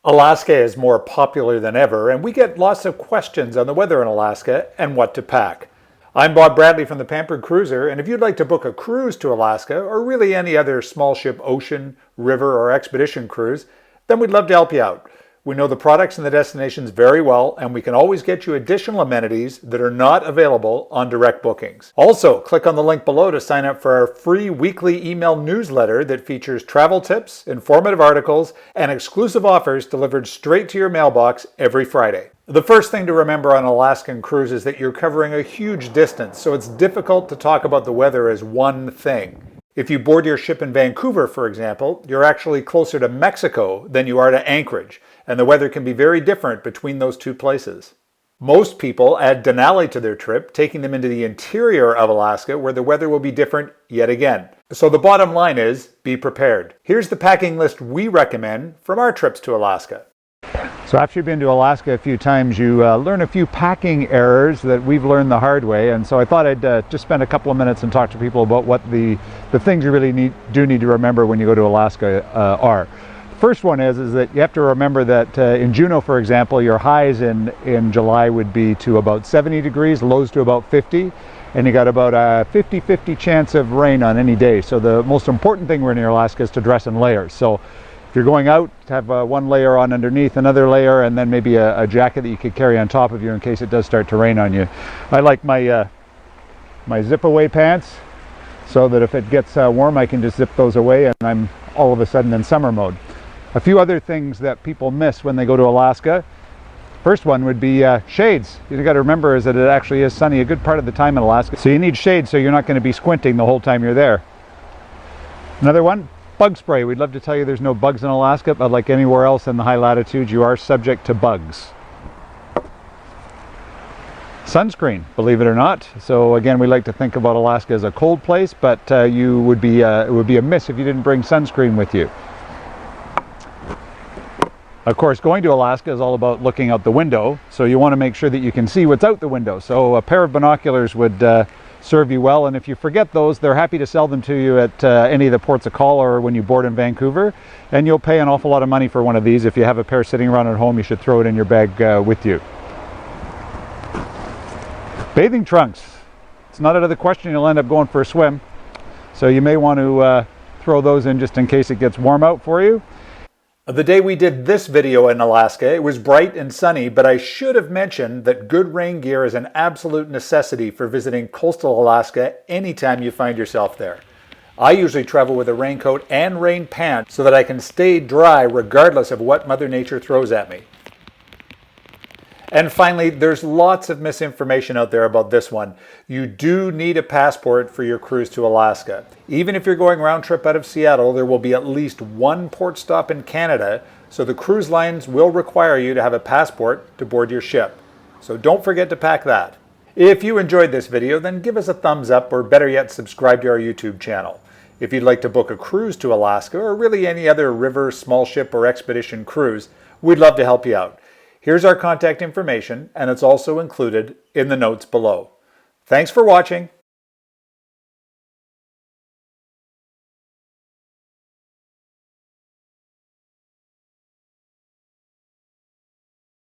Alaska is more popular than ever, and we get lots of questions on the weather in Alaska and what to pack. I'm Bob Bradley from the Pampered Cruiser, and if you'd like to book a cruise to Alaska, or really any other small ship ocean, river, or expedition cruise, then we'd love to help you out. We know the products and the destinations very well, and we can always get you additional amenities that are not available on direct bookings. Also, click on the link below to sign up for our free weekly email newsletter that features travel tips, informative articles, and exclusive offers delivered straight to your mailbox every Friday. The first thing to remember on Alaskan cruise is that you're covering a huge distance, so it's difficult to talk about the weather as one thing. If you board your ship in Vancouver, for example, you're actually closer to Mexico than you are to Anchorage, and the weather can be very different between those two places. Most people add Denali to their trip, taking them into the interior of Alaska where the weather will be different yet again. So the bottom line is, be prepared. Here's the packing list we recommend from our trips to Alaska. So after you've been to Alaska a few times, you learn a few packing errors that we've learned the hard way, and so I thought I'd just spend a couple of minutes and talk to people about what the things you really do need to remember when you go to Alaska are. First one is that you have to remember that in Juneau, for example, your highs in July would be to about 70 degrees, lows to about 50, and you got about a 50-50 chance of rain on any day. So the most important thing when you're in Alaska is to dress in layers. So if you're going out, have one layer on underneath, another layer, and then maybe a jacket that you could carry on top of you in case it does start to rain on you. I like my zip-away pants so that if it gets warm, I can just zip those away and I'm all of a sudden in summer mode. A few other things that people miss when they go to Alaska. First one would be shades. You got to remember is that it actually is sunny a good part of the time in Alaska. So you need shades so you're not going to be squinting the whole time you're there. Another one, bug spray. We'd love to tell you there's no bugs in Alaska, but like anywhere else in the high latitudes, you are subject to bugs. Sunscreen, believe it or not. So again, we like to think about Alaska as a cold place, but it would be a miss if you didn't bring sunscreen with you. Of course, going to Alaska is all about looking out the window, so you want to make sure that you can see what's out the window. So a pair of binoculars would serve you well, and if you forget those, they're happy to sell them to you at any of the ports of call or when you board in Vancouver, and you'll pay an awful lot of money for one of these. If you have a pair sitting around at home, you should throw it in your bag with you. Bathing trunks. It's not out of the question you'll end up going for a swim, so you may want to throw those in just in case it gets warm out for you. The day we did this video in Alaska, it was bright and sunny, but I should have mentioned that good rain gear is an absolute necessity for visiting coastal Alaska anytime you find yourself there. I usually travel with a raincoat and rain pants so that I can stay dry regardless of what Mother Nature throws at me. And finally, there's lots of misinformation out there about this one. You do need a passport for your cruise to Alaska. Even if you're going round trip out of Seattle, there will be at least one port stop in Canada, so the cruise lines will require you to have a passport to board your ship. So don't forget to pack that. If you enjoyed this video, then give us a thumbs up, or better yet, subscribe to our YouTube channel. If you'd like to book a cruise to Alaska, or really any other river, small ship, or expedition cruise, we'd love to help you out. Here's our contact information, and it's also included in the notes below. Thanks for watching.